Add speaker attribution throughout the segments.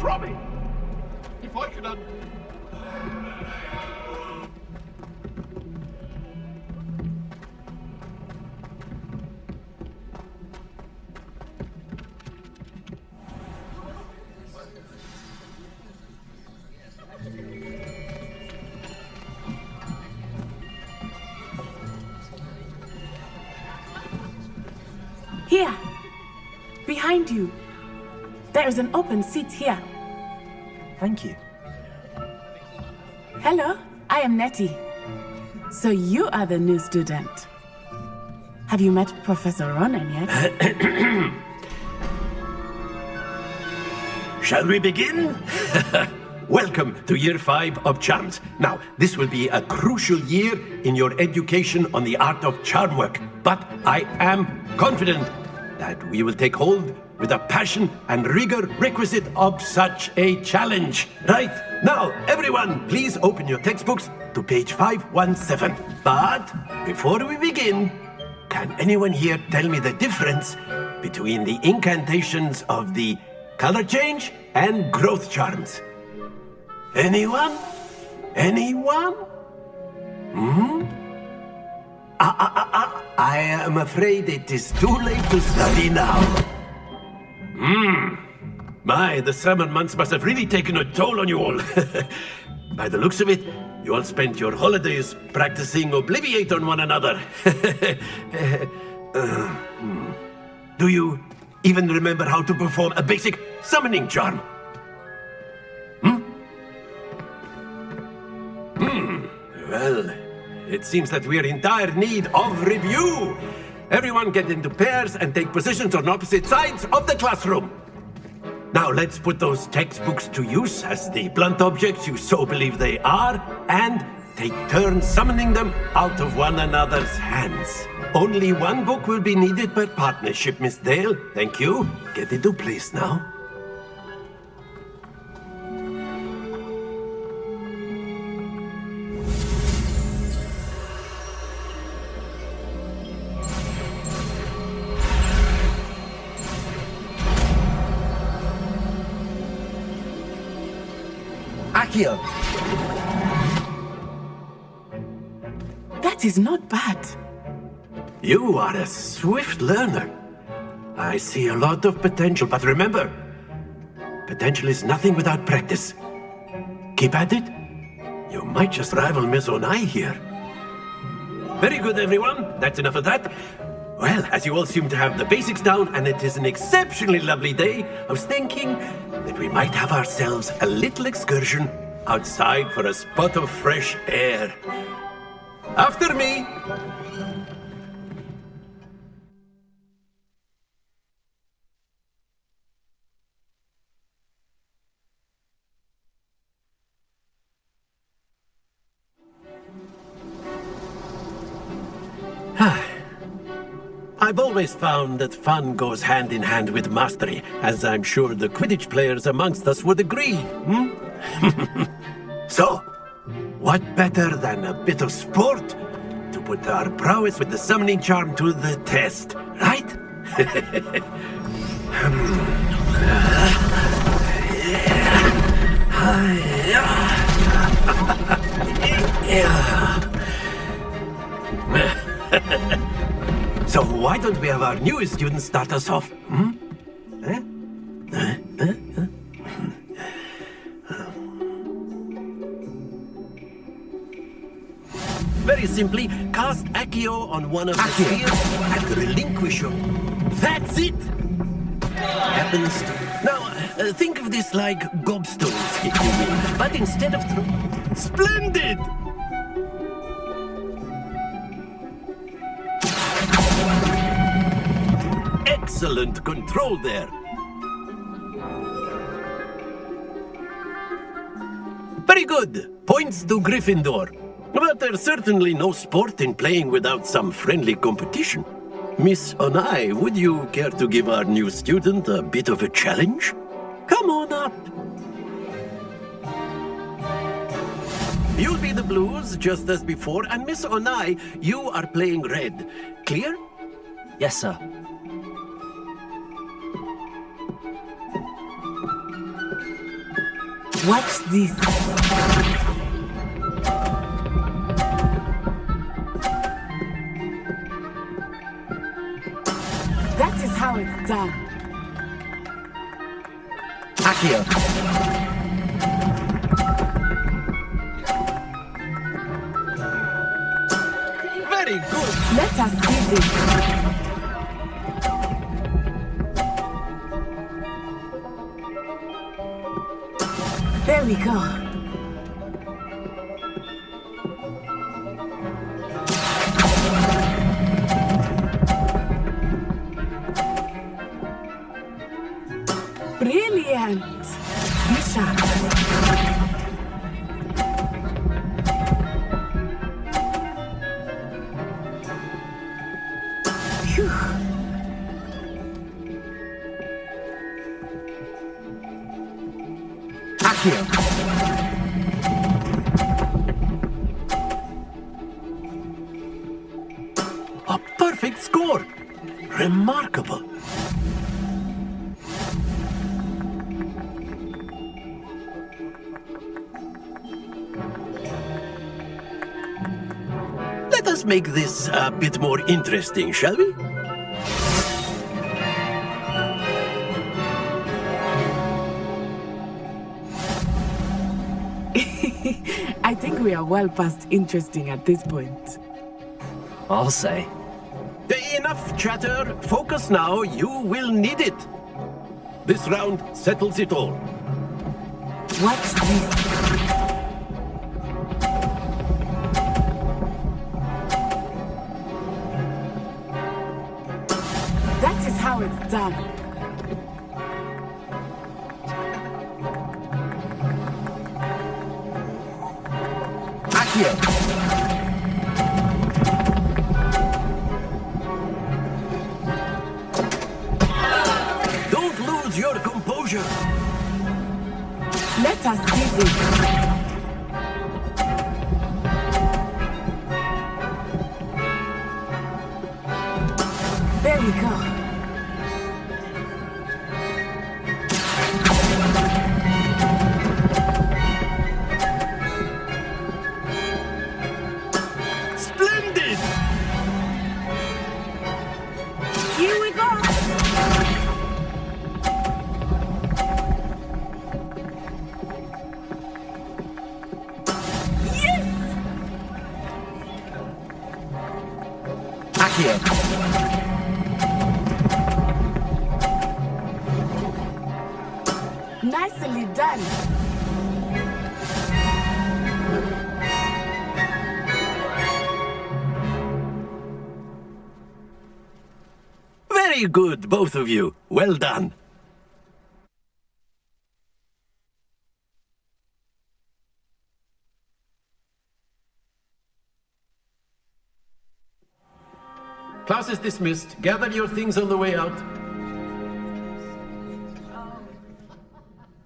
Speaker 1: from me. If I could
Speaker 2: Here, behind you. There is an open seat here.
Speaker 3: Thank you.
Speaker 2: Hello, I am Nettie. So you are the new student. Have you met Professor Ronan yet?
Speaker 4: Shall we begin? Welcome to Year 5 of Charms. Now, this will be a crucial year in your education on the art of charm work. But I am confident that we will take hold with the passion and rigor requisite of such a challenge. Right, now, everyone, please open your textbooks to page 517. But before we begin, can anyone here tell me the difference between the incantations of the color change and growth charms? Anyone? Anyone? I am afraid it is too late to study now. My, the summer months must have really taken a toll on you all. By the looks of it, you all spent your holidays practicing Obliviate on one another. Do you even remember how to perform a basic summoning charm? Well, it seems that we are in dire need of review. Everyone get into pairs and take positions on opposite sides of the classroom. Now let's put those textbooks to use as the blunt objects you so believe they are, and take turns summoning them out of one another's hands. Only one book will be needed per partnership, Miss Dale. Thank you. Get into place now.
Speaker 3: Accio!
Speaker 2: That is not bad.
Speaker 4: You are a swift learner. I see a lot of potential, but remember, potential is nothing without practice. Keep at it. You might just rival Miss Onai here. Very good, everyone. That's enough of that. Well, as you all seem to have the basics down, and it is an exceptionally lovely day, I was thinking that we might have ourselves a little excursion outside for a spot of fresh air. After me! I've always found that fun goes hand in hand with mastery, as I'm sure the Quidditch players amongst us would agree. So, what better than a bit of sport to put our prowess with the summoning charm to the test, right? So why don't we have our newest student start us off? Very simply, cast Accio on one of the spheres and relinquish your... That's it! Happens to... Now, think of this like gobstones, if you will. But instead of Splendid! Excellent control there. Very good. Points to Gryffindor. But there's certainly no sport in playing without some friendly competition. Miss Onai, would you care to give our new student a bit of a challenge? Come on up. You'll be the blues, just as before, and Miss Onai, you are playing red. Clear?
Speaker 3: Yes, sir.
Speaker 2: Watch this. That is how it's done.
Speaker 3: Accio.
Speaker 4: Very good.
Speaker 2: Let us see this. There we go. Brilliant. Be sharp. Phew.
Speaker 3: Accio.
Speaker 4: A perfect score. Remarkable. Let us make this a bit more interesting, shall we?
Speaker 2: I think we are well past interesting at this point.
Speaker 3: I'll say.
Speaker 4: Enough chatter. Focus now. You will need it. This round settles it all.
Speaker 2: Watch this. That is how it's done.
Speaker 3: Accio.
Speaker 4: Don't lose your composure.
Speaker 2: Let us see this. There we go.
Speaker 4: Splendid!
Speaker 2: Here we go.
Speaker 3: Accio.
Speaker 2: Nicely done.
Speaker 4: Very good, both of you. Well done. Class is dismissed. Gather your things on the way out.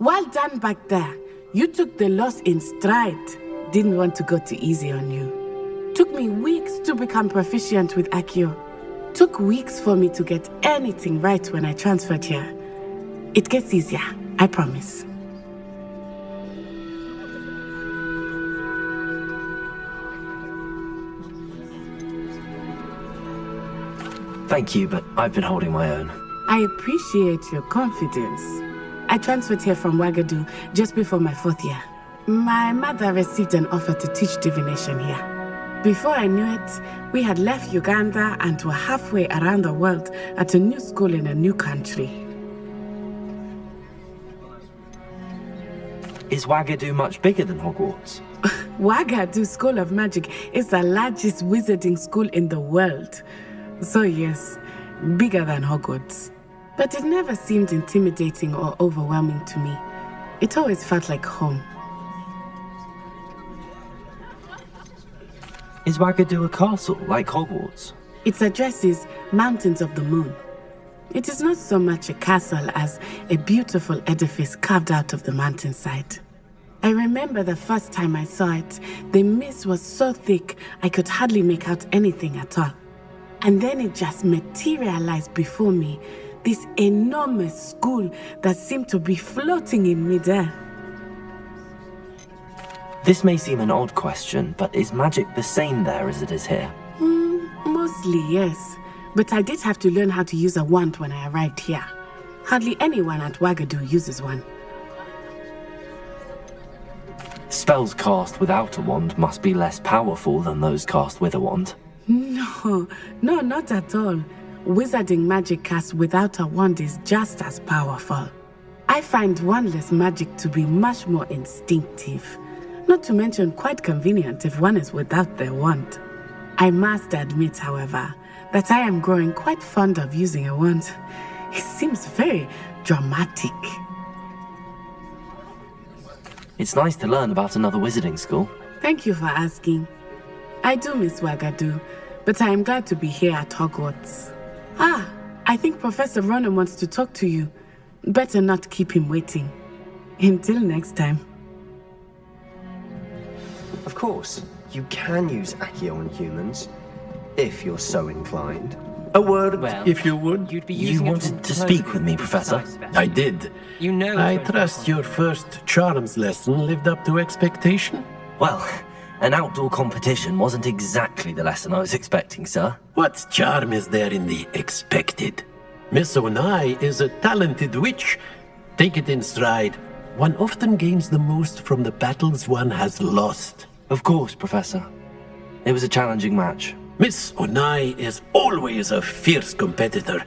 Speaker 2: Well done back there. You took the loss in stride. Didn't want to go too easy on you. Took me weeks to become proficient with Accio. Took weeks for me to get anything right when I transferred here. It gets easier, I promise.
Speaker 3: Thank you, but I've been holding my own.
Speaker 2: I appreciate your confidence. I transferred here from Wagadu just before my 4th year. My mother received an offer to teach divination here. Before I knew it, we had left Uganda and were halfway around the world at a new school in a new country.
Speaker 3: Is Wagadu much bigger than Hogwarts?
Speaker 2: Wagadu School of Magic is the largest wizarding school in the world. So yes, bigger than Hogwarts. But it never seemed intimidating or overwhelming to me. It always felt like home.
Speaker 3: Is Wagadu a castle like Hogwarts?
Speaker 2: Its address is Mountains of the Moon. It is not so much a castle as a beautiful edifice carved out of the mountainside. I remember the first time I saw it, the mist was so thick I could hardly make out anything at all. And then it just materialized before me, this enormous school that seemed to be floating in midair.
Speaker 3: This may seem an odd question, but is magic the same there as it is here?
Speaker 2: Mostly, yes. But I did have to learn how to use a wand when I arrived here. Hardly anyone at Wagadu uses one.
Speaker 3: Spells cast without a wand must be less powerful than those cast with a wand.
Speaker 2: No, not at all. Wizarding magic cast without a wand is just as powerful. I find wandless magic to be much more instinctive. Not to mention quite convenient if one is without their wand. I must admit, however, that I am growing quite fond of using a wand. It seems very dramatic.
Speaker 3: It's nice to learn about another wizarding school.
Speaker 2: Thank you for asking. I do miss Wagadu, but I am glad to be here at Hogwarts. I think Professor Ronan wants to talk to you. Better not keep him waiting. Until next time.
Speaker 5: Of course, you can use Accio on humans, if you're so inclined.
Speaker 4: A word,
Speaker 6: Well,
Speaker 4: if you would.
Speaker 6: You'd be
Speaker 3: You
Speaker 6: using it
Speaker 3: wanted to speak with me, Professor?
Speaker 4: I did.
Speaker 6: You know.
Speaker 4: I trust your first charms lesson lived up to expectation.
Speaker 3: Well, an outdoor competition wasn't exactly the lesson I was expecting, sir.
Speaker 4: What charm is there in the expected? Miss Onai is a talented witch. Take it in stride. One often gains the most from the battles one has lost.
Speaker 3: Of course, Professor. It was a challenging match.
Speaker 4: Miss Onai is always a fierce competitor,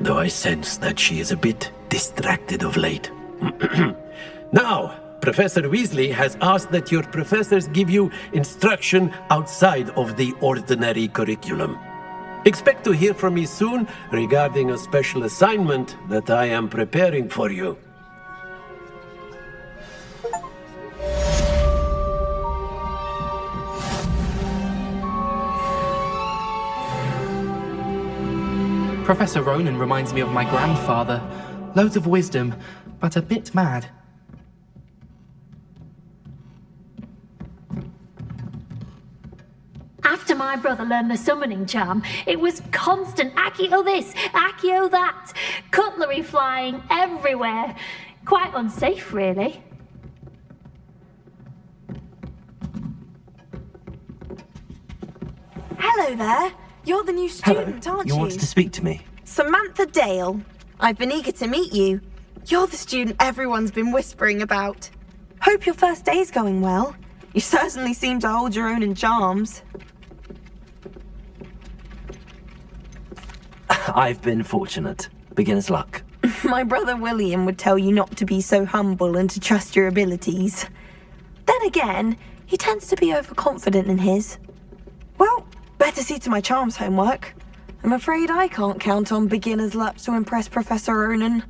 Speaker 4: though I sense that she is a bit distracted of late. Now, Professor Weasley has asked that your professors give you instruction outside of the ordinary curriculum. Expect to hear from me soon regarding a special assignment that I am preparing for you.
Speaker 7: Professor Ronan reminds me of my grandfather. Loads of wisdom, but a bit mad.
Speaker 8: After my brother learned the summoning charm, it was constant Accio this, Accio that, cutlery flying everywhere. Quite unsafe, really.
Speaker 9: Hello there. You're the new student,
Speaker 3: Hello.
Speaker 9: aren't
Speaker 3: You
Speaker 9: you?
Speaker 3: wanted to speak to me?
Speaker 9: Samantha Dale. I've been eager to meet you. You're the student everyone's been whispering about. Hope your first day's going well. You certainly seem to hold your own in charms.
Speaker 3: I've been fortunate. Beginner's luck.
Speaker 9: My brother William would tell you not to be so humble and to trust your abilities. Then again, he tends to be overconfident in his. Well, better see to my charms homework. I'm afraid I can't count on beginner's luck to impress Professor Ronan.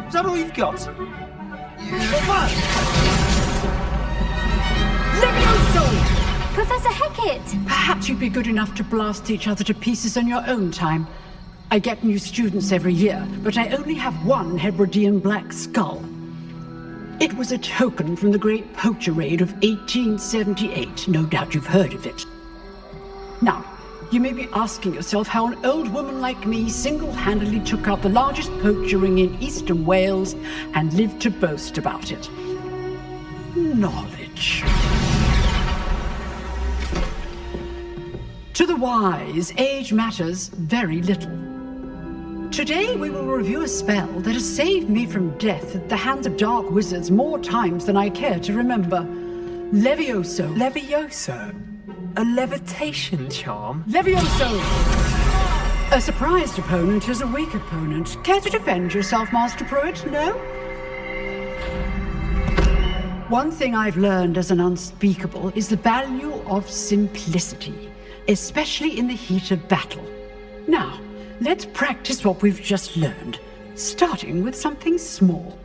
Speaker 6: Is that all you've got?
Speaker 8: Professor Hecat!
Speaker 10: Perhaps you'd be good enough to blast each other to pieces on your own time. I get new students every year, but I only have one Hebridean black skull. It was a token from the Great Poacher Raid of 1878. No doubt you've heard of it. Now, you may be asking yourself how an old woman like me single-handedly took out the largest poacher ring in eastern Wales and lived to boast about it. Knowledge. To the wise, age matters very little. Today we will review a spell that has saved me from death at the hands of dark wizards more times than I care to remember. Levioso.
Speaker 11: Levioso? A levitation charm?
Speaker 10: Levioso! A surprised opponent is a weak opponent. Care to defend yourself, Master Pruitt? No? One thing I've learned as an unspeakable is the value of simplicity, especially in the heat of battle. Now, let's practice what we've just learned, starting with something small.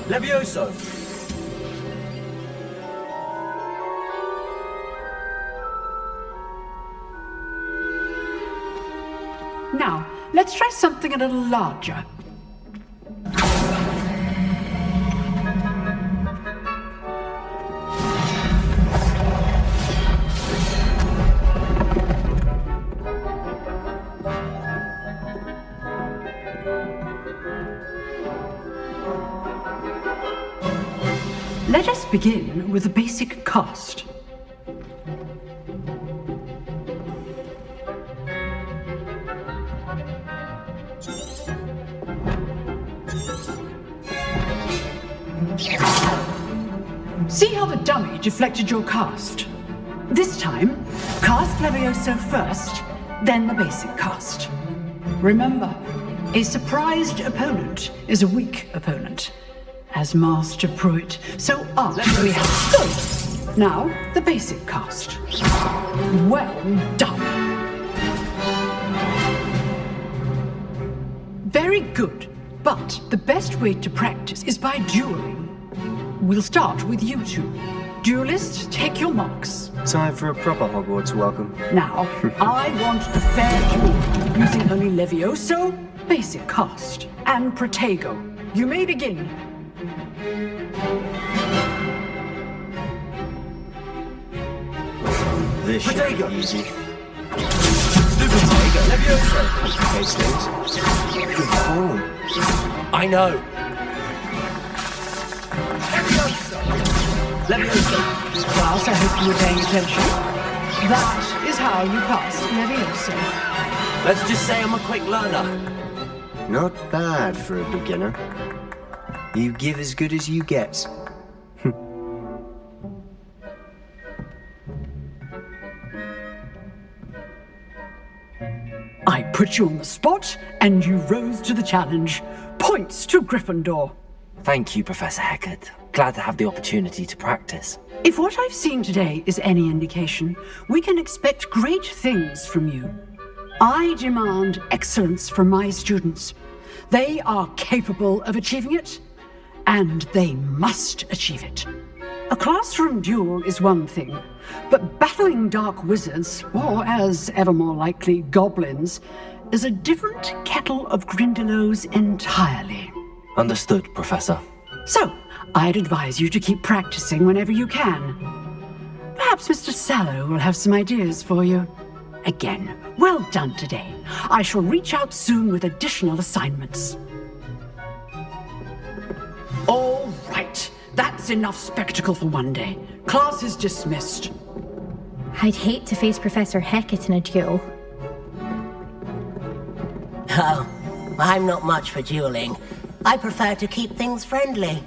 Speaker 11: Levioso!
Speaker 10: Now, let's try something a little larger. Let us begin with the basic cast. See how the dummy deflected your cast? This time, cast Levioso first, then the basic cast. Remember, a surprised opponent is a weak opponent. As Master Pruitt, so arch we have. Good! Now, the basic cast. Well done. Very good, but the best way to practice is by dueling. We'll start with you two. Duelists, take your marks.
Speaker 5: Time for a proper Hogwarts welcome.
Speaker 10: Now, I want a fair duel, using only Levioso, basic cast, and Protego. You may begin.
Speaker 5: This should
Speaker 11: Protego.
Speaker 5: be easy.
Speaker 11: Protego. Levioso!
Speaker 5: Complicates things. Good form.
Speaker 11: I know. Levioso!
Speaker 10: Class, I hope you were paying attention. That is how you cast Levioso.
Speaker 11: Let's just say I'm a quick learner.
Speaker 5: Not bad for a beginner. You give as good as you get.
Speaker 10: I put you on the spot, and you rose to the challenge. Points to Gryffindor.
Speaker 3: Thank you, Professor Hecat. Glad to have the opportunity to practice.
Speaker 10: If what I've seen today is any indication, we can expect great things from you. I demand excellence from my students. They are capable of achieving it, and they must achieve it. A classroom duel is one thing, but battling dark wizards, or as ever more likely, goblins, is a different kettle of Grindylows entirely.
Speaker 3: Understood, Professor.
Speaker 10: So, I'd advise you to keep practicing whenever you can. Perhaps Mr. Sallow will have some ideas for you. Again, well done today. I shall reach out soon with additional assignments. All right, that's enough spectacle for one day. Class is dismissed.
Speaker 12: I'd hate to face Professor Hecat in a duel.
Speaker 13: Oh, I'm not much for dueling. I prefer to keep things friendly.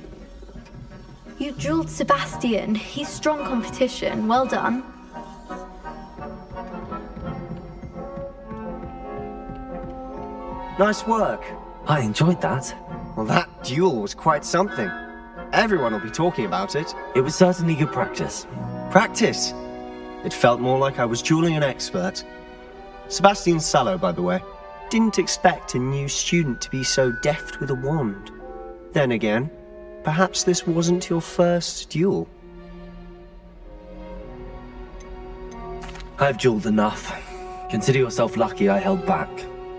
Speaker 12: You dueled Sebastian. He's strong competition. Well done.
Speaker 5: Nice work.
Speaker 3: I enjoyed that.
Speaker 5: Well, that duel was quite something. Everyone will be talking about it.
Speaker 3: It was certainly good practice.
Speaker 5: Practice? It felt more like I was dueling an expert. Sebastian Sallow, by the way. Didn't expect a new student to be so deft with a wand. Then again, perhaps this wasn't your first duel.
Speaker 3: I've dueled enough. Consider yourself lucky I held back.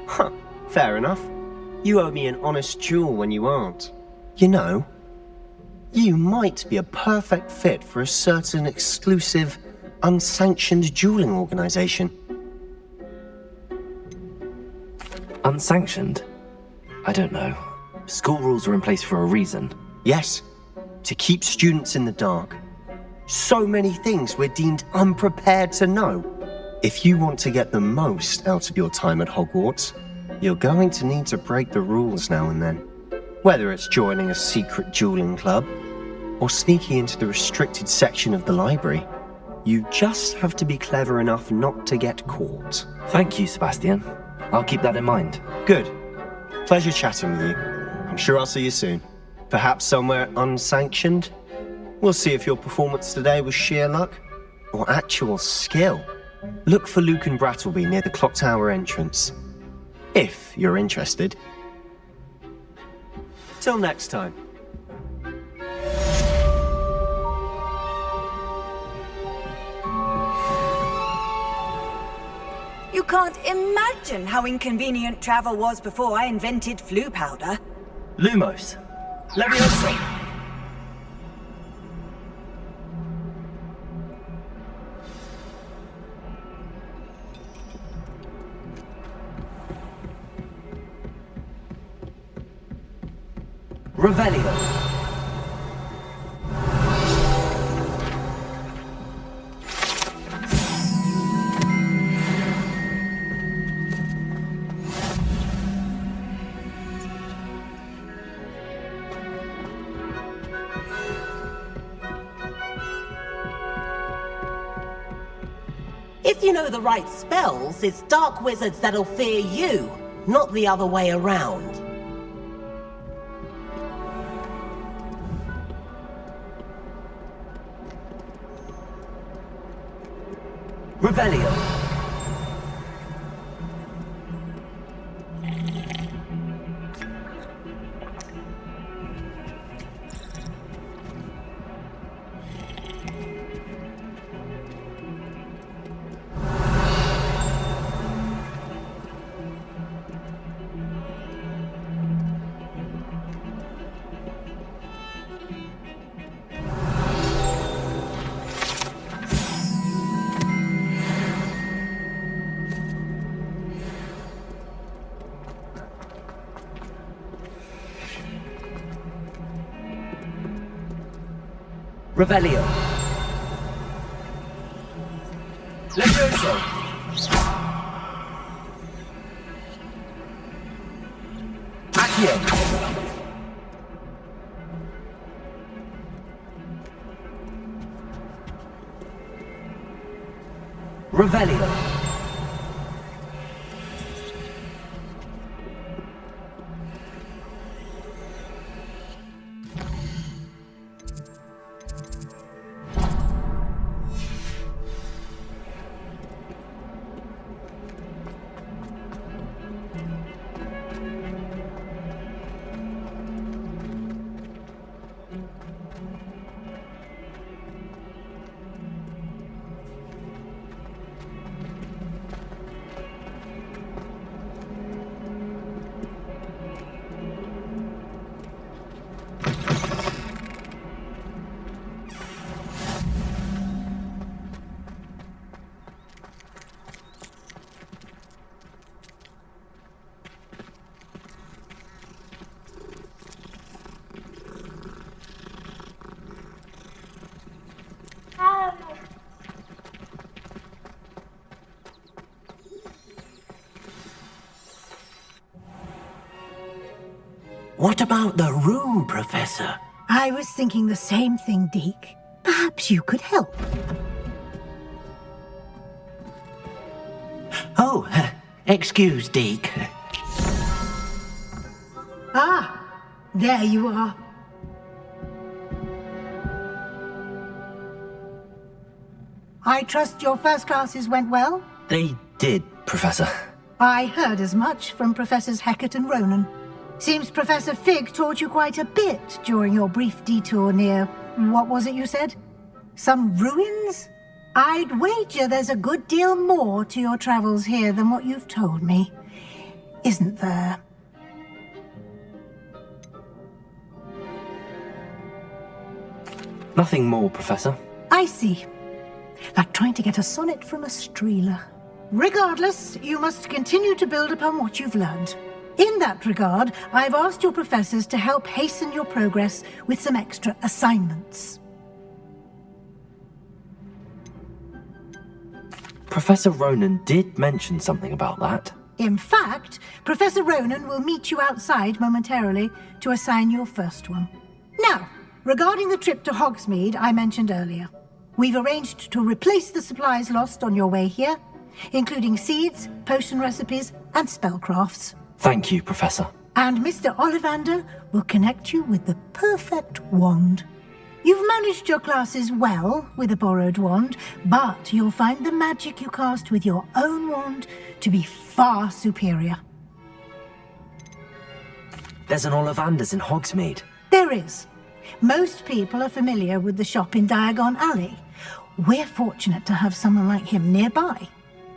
Speaker 5: Huh, fair enough. You owe me an honest duel when you aren't. You know, you might be a perfect fit for a certain exclusive, unsanctioned dueling organization.
Speaker 3: Unsanctioned? I don't know. School rules are in place for a reason.
Speaker 5: Yes, to keep students in the dark. So many things we're deemed unprepared to know. If you want to get the most out of your time at Hogwarts, you're going to need to break the rules now and then. Whether it's joining a secret dueling club, or sneaking into the restricted section of the library, you just have to be clever enough not to get caught.
Speaker 3: Thank you, Sebastian. I'll keep that in mind.
Speaker 5: Good. Pleasure chatting with you. I'm sure I'll see you soon. Perhaps somewhere unsanctioned? We'll see if your performance today was sheer luck or actual skill. Look for Luke and Brattleby near the clock tower entrance. If you're interested. Till next time.
Speaker 14: You can't imagine how inconvenient travel was before I invented flu powder.
Speaker 3: Lumos. Leviosa. Revelio.
Speaker 13: If you know the right spells, it's dark wizards that'll fear you, not the other way around.
Speaker 3: Revelio. Revelio. Levioso. Accio. Revelio.
Speaker 13: What about the room, Professor?
Speaker 15: I was thinking the same thing, Deke. Perhaps you could help.
Speaker 13: Oh, excuse, Deke.
Speaker 15: Ah, there you are. I trust your first classes went well?
Speaker 3: They did, Professor.
Speaker 15: I heard as much from Professors Hecat and Ronan. Seems Professor Fig taught you quite a bit during your brief detour near... what was it you said? Some ruins? I'd wager there's a good deal more to your travels here than what you've told me, isn't there?
Speaker 3: Nothing more, Professor.
Speaker 15: I see. Like trying to get a sonnet from a streeler. Regardless, you must continue to build upon what you've learned. In that regard, I've asked your professors to help hasten your progress with some extra assignments.
Speaker 3: Professor Ronan did mention something about that.
Speaker 15: In fact, Professor Ronan will meet you outside momentarily to assign your first one. Now, regarding the trip to Hogsmeade I mentioned earlier, we've arranged to replace the supplies lost on your way here, including seeds, potion recipes, and spellcrafts.
Speaker 3: Thank you, Professor.
Speaker 15: And Mr. Ollivander will connect you with the perfect wand. You've managed your classes well with a borrowed wand, but you'll find the magic you cast with your own wand to be far superior.
Speaker 3: There's an Ollivander's in Hogsmeade.
Speaker 15: There is. Most people are familiar with the shop in Diagon Alley. We're fortunate to have someone like him nearby.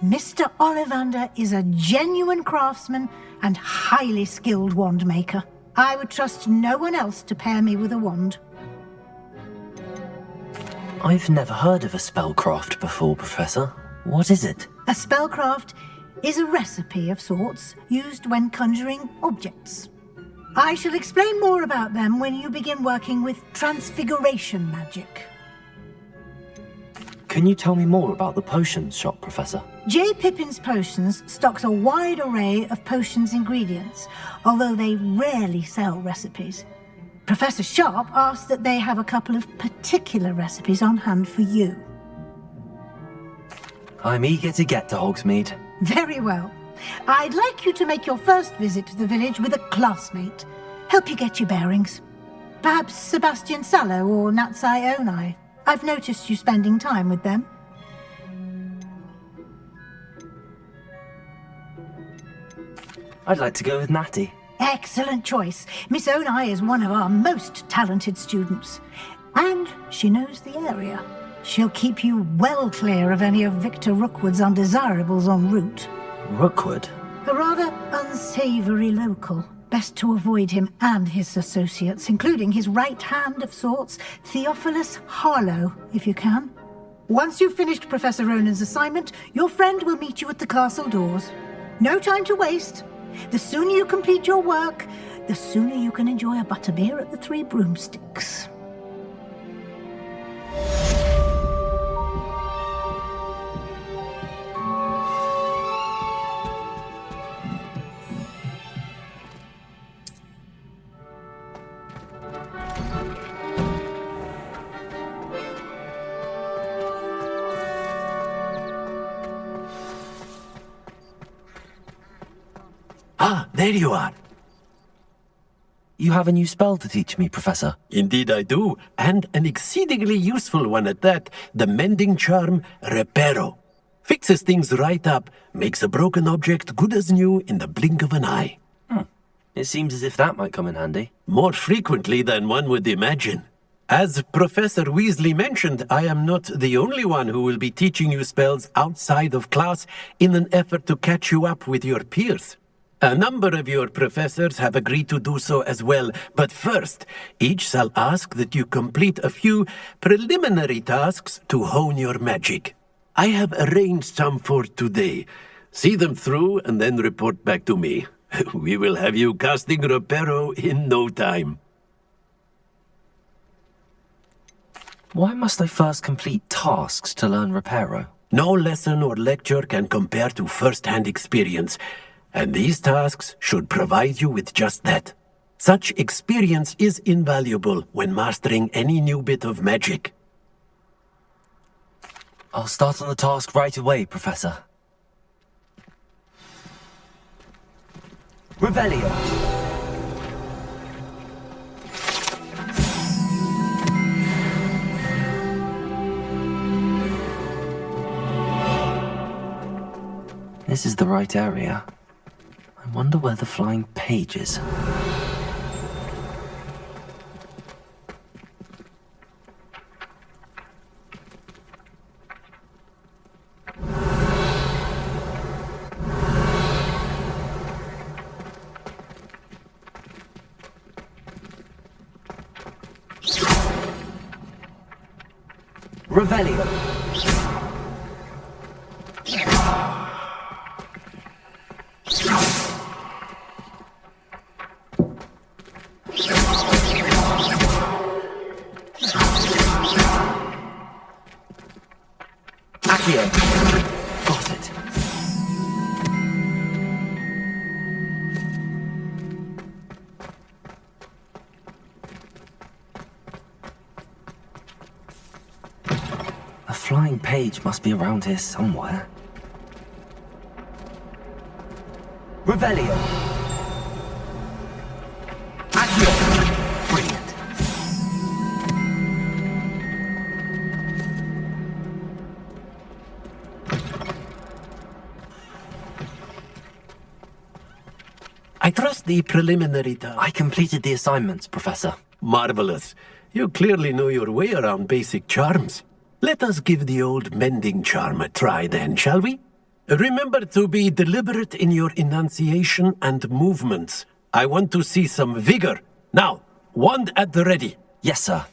Speaker 15: Mr. Ollivander is a genuine craftsman and highly skilled wand maker. I would trust no one else to pair me with a wand.
Speaker 3: I've never heard of a spellcraft before, Professor. What is it?
Speaker 15: A spellcraft is a recipe of sorts used when conjuring objects. I shall explain more about them when you begin working with transfiguration magic.
Speaker 3: Can you tell me more about the potions shop, Professor?
Speaker 15: J. Pippin's Potions stocks a wide array of potions ingredients, although they rarely sell recipes. Professor Sharp asked that they have a couple of particular recipes on hand for you.
Speaker 3: I'm eager to get to Hogsmeade.
Speaker 15: Very well. I'd like you to make your first visit to the village with a classmate. Help you get your bearings. Perhaps Sebastian Sallow or Natsai Onai. I've noticed you spending time with them.
Speaker 3: I'd like to go with Natty.
Speaker 15: Excellent choice. Miss Onai is one of our most talented students. And she knows the area. She'll keep you well clear of any of Victor Rookwood's undesirables en route.
Speaker 3: Rookwood?
Speaker 15: A rather unsavoury local. Best to avoid him and his associates, including his right hand of sorts, Theophilus Harlow, if you can. Once you've finished Professor Ronan's assignment, your friend will meet you at the castle doors. No time to waste. The sooner you complete your work, the sooner you can enjoy a butterbeer at the Three Broomsticks.
Speaker 4: Ah, there you are.
Speaker 3: You have a new spell to teach me, Professor.
Speaker 4: Indeed I do, and an exceedingly useful one at that. The mending charm, Reparo. Fixes things right up, makes a broken object good as new in the blink of an eye.
Speaker 3: It seems as if that might come in handy.
Speaker 4: More frequently than one would imagine. As Professor Weasley mentioned, I am not the only one who will be teaching you spells outside of class in an effort to catch you up with your peers. A number of your professors have agreed to do so as well, but first, each shall ask that you complete a few preliminary tasks to hone your magic. I have arranged some for today. See them through and then report back to me. We will have you casting Reparo in no time.
Speaker 3: Why must I first complete tasks to learn Reparo?
Speaker 4: No lesson or lecture can compare to first-hand experience. And these tasks should provide you with just that. Such experience is invaluable when mastering any new bit of magic.
Speaker 3: I'll start on the task right away, Professor. Revelio. This is the right area. I wonder where the flying page is.
Speaker 11: Revelio. Accio. Got it.
Speaker 3: A flying page must be around here somewhere.
Speaker 11: Revelio.
Speaker 3: Accio. Brilliant.
Speaker 4: I trust the preliminary task.
Speaker 3: I completed the assignments, Professor.
Speaker 4: Marvelous. You clearly know your way around basic charms. Let us give the old mending charm a try then, shall we? Remember to be deliberate in your enunciation and movements. I want to see some vigor. Now, wand at the ready.
Speaker 3: Yes, sir.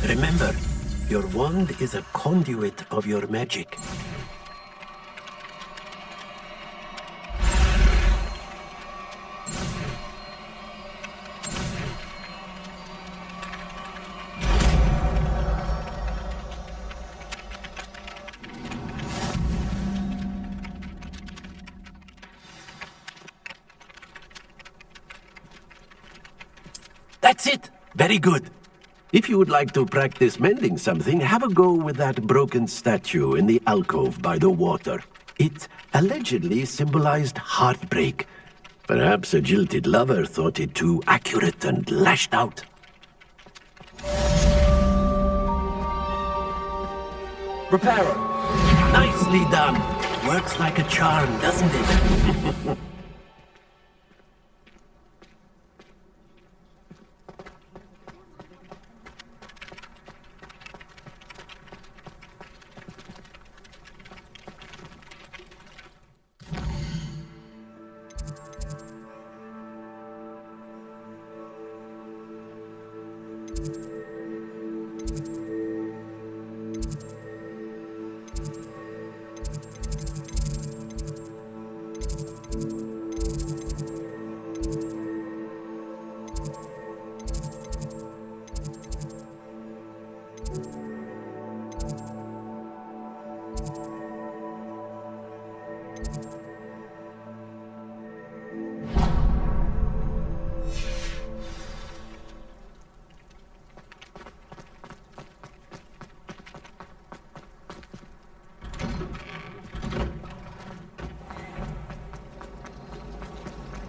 Speaker 4: Remember, your wand is a conduit of your magic. That's it! Very good. If you would like to practice mending something, have a go with that broken statue in the alcove by the water. It allegedly symbolized heartbreak. Perhaps a jilted lover thought it too accurate and lashed out.
Speaker 11: Reparo.
Speaker 4: Nicely done. Works like a charm, doesn't it?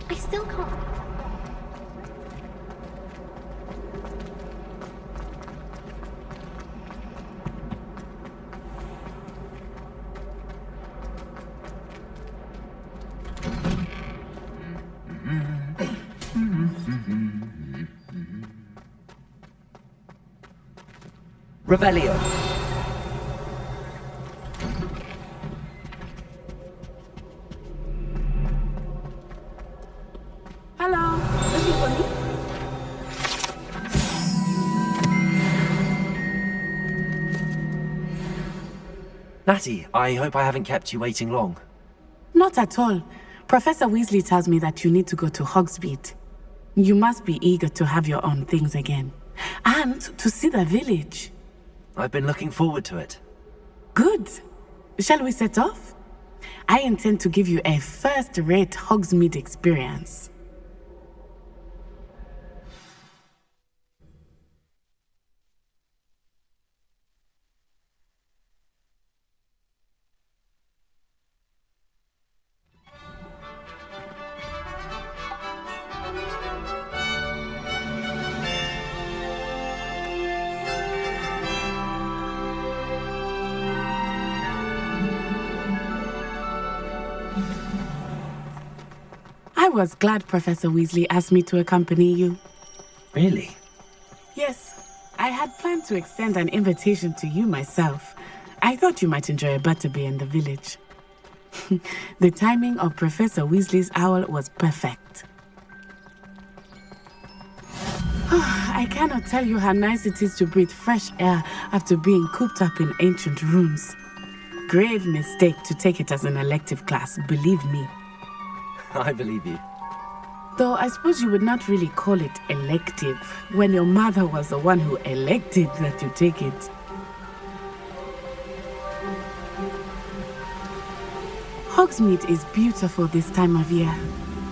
Speaker 12: I still can't.
Speaker 11: Revelio.
Speaker 2: Hello, looking for me?
Speaker 3: Natty, I hope I haven't kept you waiting long.
Speaker 2: Not at all. Professor Weasley tells me that you need to go to HOGSMEADE. You must be eager to have your own things again. And to see the village.
Speaker 3: I've been looking forward to it.
Speaker 2: Good. Shall we set off? I intend to give you a first-rate HOGSMEADE experience. I was glad Professor Weasley asked me to accompany you.
Speaker 3: Really?
Speaker 2: Yes, I had planned to extend an invitation to you myself. I thought you might enjoy a butterbeer in the village. The timing of Professor Weasley's owl was perfect. I cannot tell you how nice it is to breathe fresh air after being cooped up in ancient rooms. Grave mistake to take it as an elective class, believe me.
Speaker 3: I believe you.
Speaker 2: Though I suppose you would not really call it elective when your mother was the one who elected that you take it. Hogsmeade is beautiful this time of year.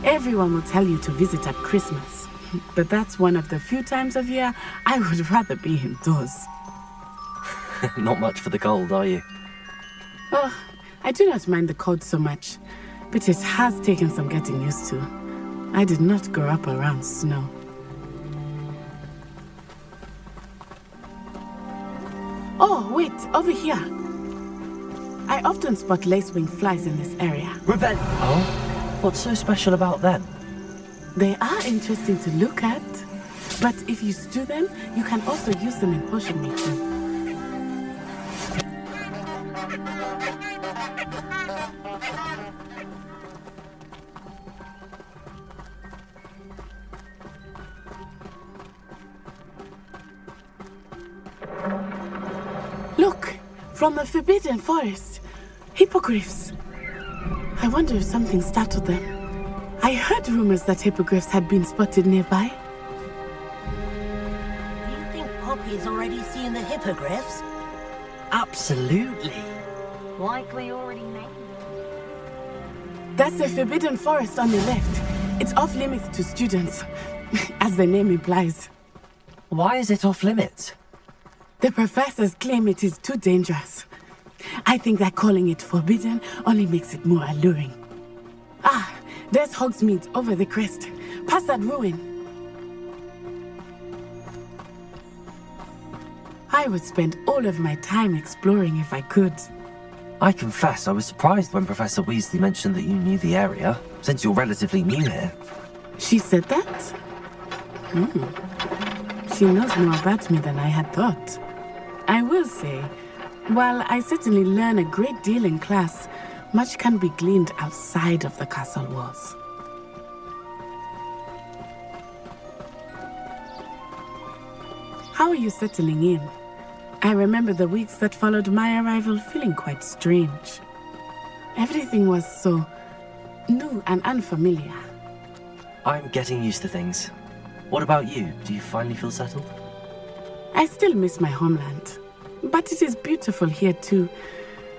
Speaker 2: Everyone will tell you to visit at Christmas. But that's one of the few times of year I would rather be indoors.
Speaker 3: Not much for the cold, are you?
Speaker 2: Oh, I do not mind the cold so much, but it has taken some getting used to. I did not grow up around snow. Oh, wait, over here. I often spot lacewing flies in this area.
Speaker 11: Revel.
Speaker 3: Oh? What's so special about them?
Speaker 2: They are interesting to look at, but if you stew them, you can also use them in potion making. Look, from the Forbidden Forest, hippogriffs. I wonder if something startled them. I heard rumors that hippogriffs had been spotted nearby.
Speaker 13: Do you think Poppy's already seen the hippogriffs?
Speaker 11: Absolutely.
Speaker 8: Likely already made.
Speaker 2: That's the Forbidden Forest on the left. It's off limits to students, as the name implies.
Speaker 3: Why is it off limits?
Speaker 2: The professors claim it is too dangerous. I think that calling it forbidden only makes it more alluring. Ah, there's Hogsmeade over the crest, past that ruin. I would spend all of my time exploring if I could.
Speaker 3: I confess I was surprised when Professor Weasley mentioned that you knew the area, since you're relatively new here.
Speaker 2: She said that? She knows more about me than I had thought. I will say, while I certainly learn a great deal in class, much can be gleaned outside of the castle walls. How are you settling in? I remember the weeks that followed my arrival feeling quite strange. Everything was so new and unfamiliar.
Speaker 3: I'm getting used to things. What about you? Do you finally feel settled?
Speaker 2: I still miss my homeland, but it is beautiful here too.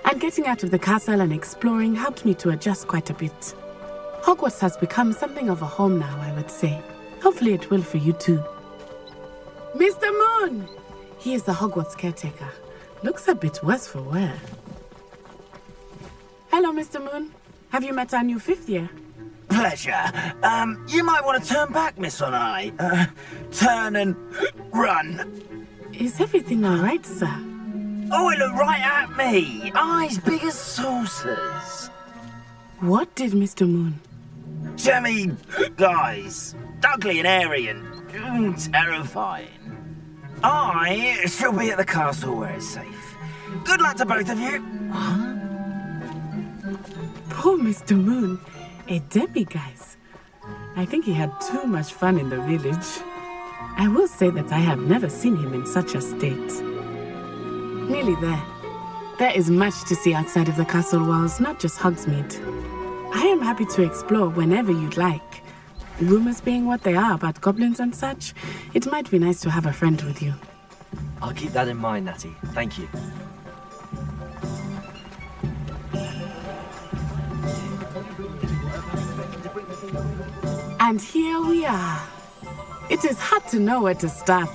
Speaker 2: And getting out of the castle and exploring helped me to adjust quite a bit. Hogwarts has become something of a home now, I would say. Hopefully it will for you too. Mr. Moon! He is the Hogwarts caretaker. Looks a bit worse for wear. Hello, Mr. Moon. Have you met our new 5th year?
Speaker 16: Pleasure. You might want to turn back, Miss On Eye. Turn and run.
Speaker 2: Is everything all right, sir?
Speaker 16: Oh, it looked right at me. Eyes big as saucers.
Speaker 2: What did Mr. Moon?
Speaker 16: Jemmy guys. Ugly and airy and terrifying. I shall be at the castle where it's safe. Good luck to both of you.
Speaker 2: Poor Mr. Moon. A demiguise. I think he had too much fun in the village. I will say that I have never seen him in such a state. Nearly there. There is much to see outside of the castle walls, not just Hogsmeade. I am happy to explore whenever you'd like. Rumors being what they are about goblins and such, it might be nice to have a friend with you.
Speaker 3: I'll keep that in mind, Natty. Thank you.
Speaker 2: And here we are. It is hard to know where to start.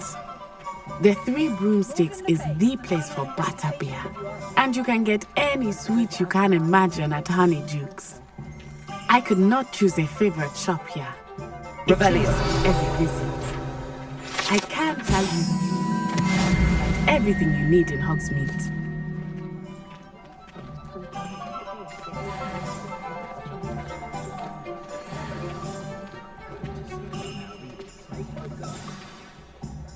Speaker 2: The Three Broomsticks is the place for butterbeer. And you can get any sweet you can imagine at Honeydukes. I could not choose a favorite shop here.
Speaker 11: Revelio.
Speaker 2: Every visit. I can tell you everything you need in Hogsmeade.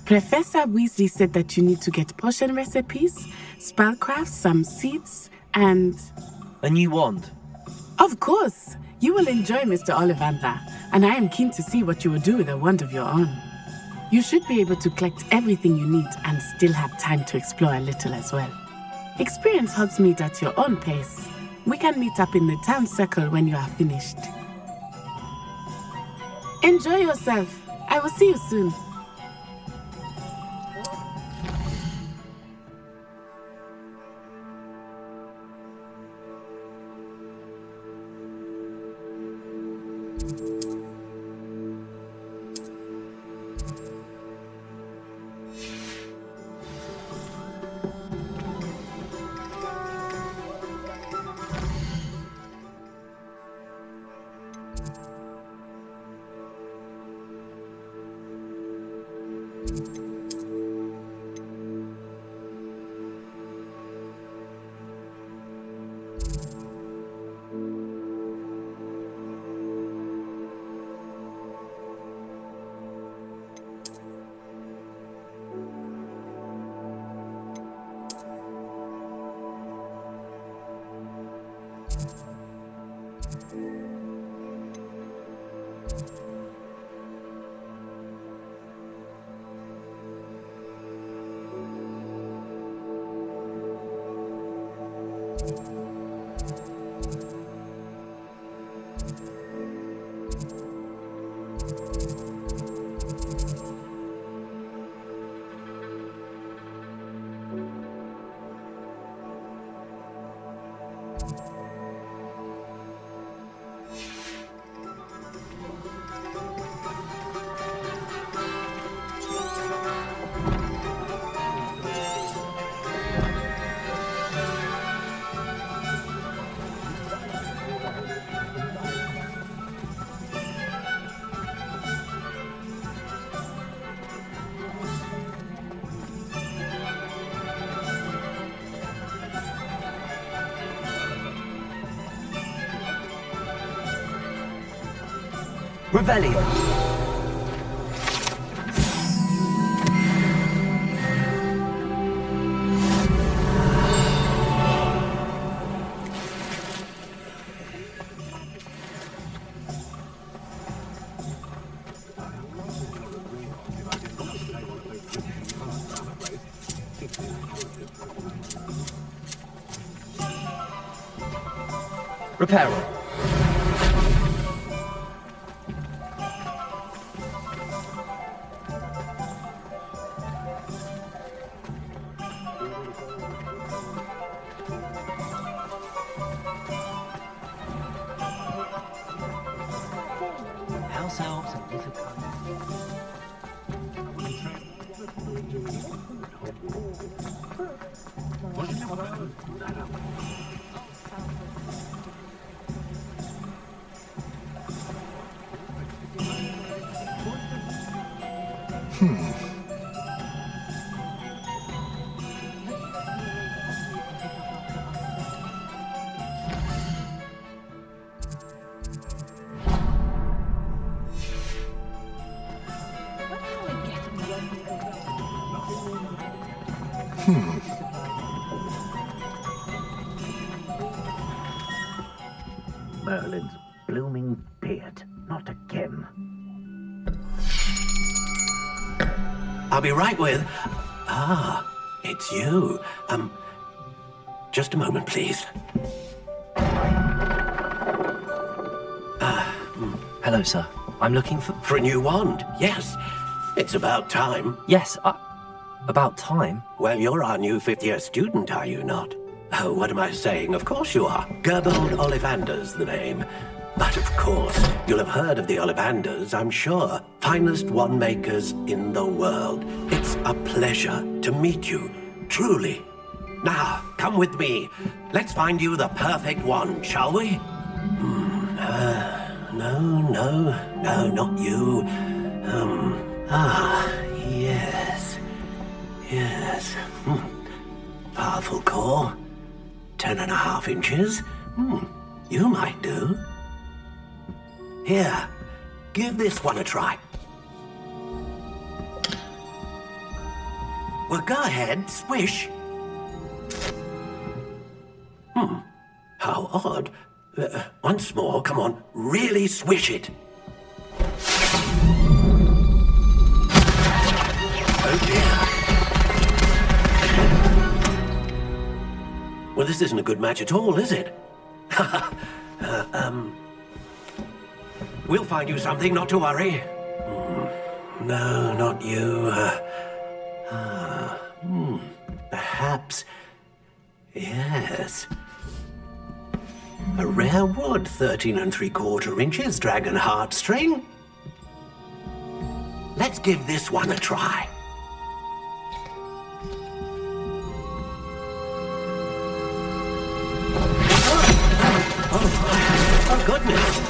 Speaker 2: Professor Weasley said that you need to get potion recipes, spellcrafts, some seeds, and...
Speaker 3: A new wand?
Speaker 2: Of course! You will enjoy Mr. Ollivander, and I am keen to see what you will do with a wand of your own. You should be able to collect everything you need and still have time to explore a little as well. Experience Hogsmeade at your own pace. We can meet up in the town circle when you are finished. Enjoy yourself. I will see you soon.
Speaker 11: Revelio. Reparo.
Speaker 4: Merlin's blooming beard. Not again. I'll be right with... Ah, it's you. Just a moment, please.
Speaker 3: Hello, sir. I'm looking for...
Speaker 4: For a new wand, yes. It's about time.
Speaker 3: Yes, about time?
Speaker 4: Well, you're our new fifth-year student, are you not? Oh, what am I saying? Of course you are. Gerbold Ollivander's the name. But of course, you'll have heard of the Ollivanders, I'm sure. Finest wand makers in the world. It's a pleasure to meet you, truly. Now, come with me. Let's find you the perfect wand, shall we? No, not you. Yes. Powerful core. 10.5 inches. You might do. Here, give this one a try. Well, go ahead, swish. How odd. Once more, come on, really swish it. Oh dear. Well, this isn't a good match at all, is it? We'll find you something, not to worry. No, not you. Perhaps... Yes. A rare wood, 13 3/4 inches, dragon heartstring. Let's give this one a try. Oh, goodness.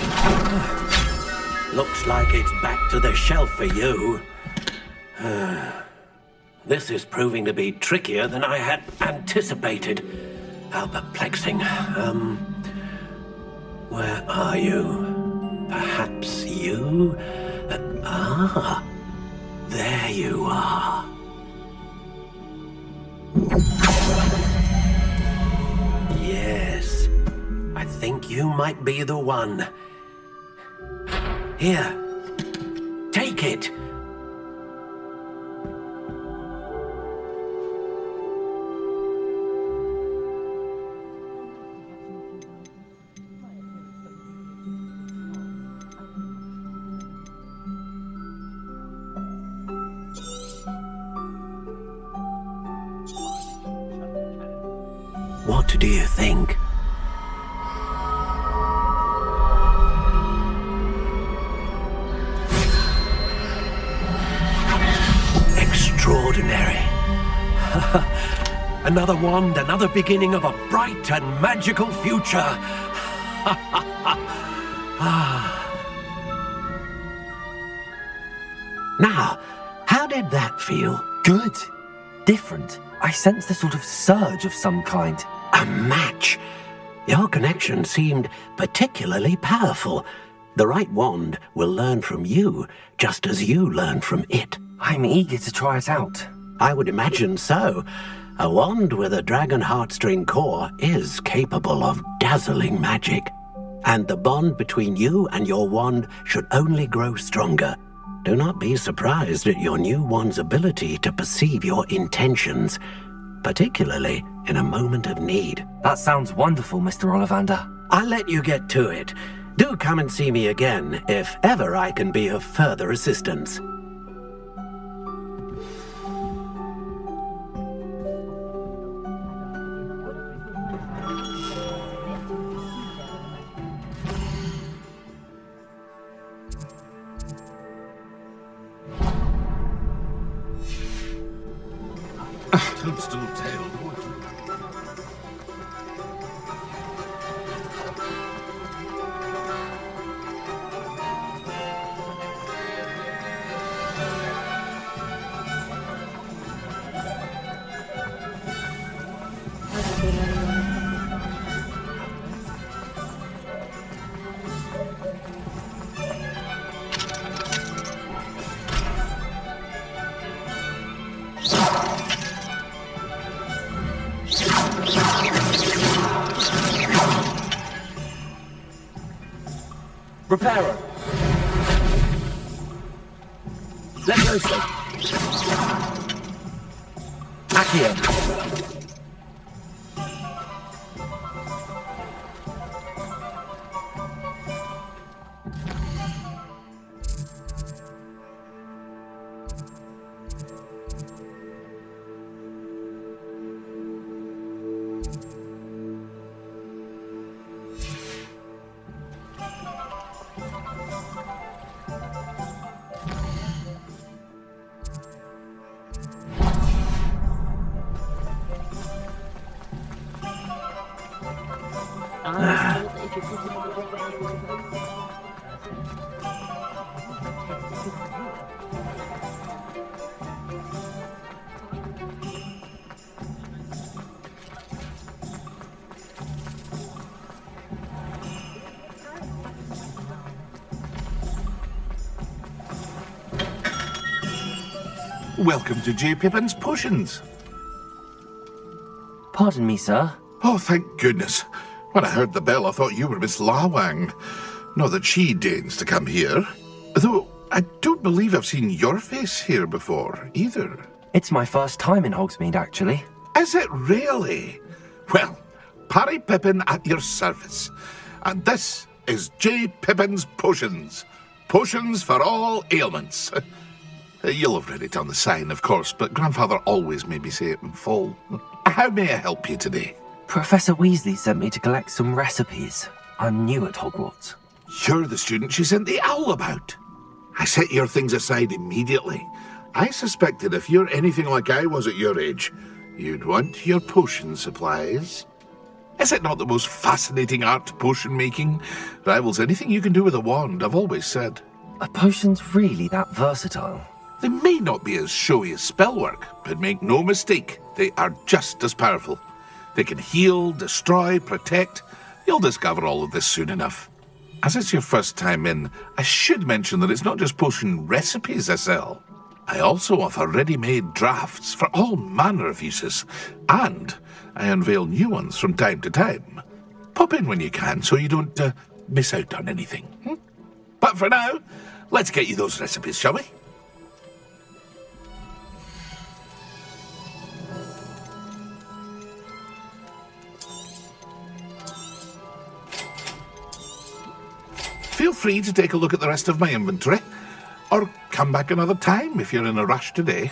Speaker 4: Looks like it's back to the shelf for you. This is proving to be trickier than I had anticipated. How perplexing. Where are you? Perhaps you? There you are. Yes, I think you might be the one. Here, take it. What do you think? Extraordinary. Another wand, another beginning of a bright and magical future. Now, how did that feel?
Speaker 3: Good. Different. I sensed a sort of surge of some kind.
Speaker 4: A match. Your connection seemed particularly powerful. The right wand will learn from you, just as you learn from it.
Speaker 3: I'm eager to try it out.
Speaker 4: I would imagine so. A wand with a dragon heartstring core is capable of dazzling magic. And the bond between you and your wand should only grow stronger. Do not be surprised at your new wand's ability to perceive your intentions, particularly in a moment of need.
Speaker 3: That sounds wonderful, Mr. Ollivander.
Speaker 4: I'll let you get to it. Do come and see me again if ever I can be of further assistance.
Speaker 1: Toadstool tail.
Speaker 11: Reparo. Levioso.
Speaker 3: Accio.
Speaker 1: Welcome to J. Pippin's Potions.
Speaker 3: Pardon me, sir.
Speaker 1: Oh, thank goodness. When I heard the bell, I thought you were Miss Lawang. Not that she deigns to come here. Though, I don't believe I've seen your face here before, either.
Speaker 3: It's my first time in Hogsmeade, actually.
Speaker 1: Is it really? Well, Parry Pippin at your service. And this is J. Pippin's Potions. Potions for all ailments. You'll have read it on the sign, of course, but Grandfather always made me say it in full. How may I help you today?
Speaker 3: Professor Weasley sent me to collect some recipes. I'm new at Hogwarts.
Speaker 1: You're the student she sent the owl about. I set your things aside immediately. I suspected if you're anything like I was at your age, you'd want your potion supplies. Is it not the most fascinating art, potion making? Rivals anything you can do with a wand, I've always said.
Speaker 3: Are potions really that versatile?
Speaker 1: They may not be as showy as spellwork, but make no mistake, they are just as powerful. They can heal, destroy, protect. You'll discover all of this soon enough. As it's your first time in, I should mention that it's not just potion recipes I sell. I also offer ready-made drafts for all manner of uses, and I unveil new ones from time to time. Pop in when you can so you don't miss out on anything. But for now, let's get you those recipes, shall we? Feel free to take a look at the rest of my inventory, or come back another time if you're in a rush today.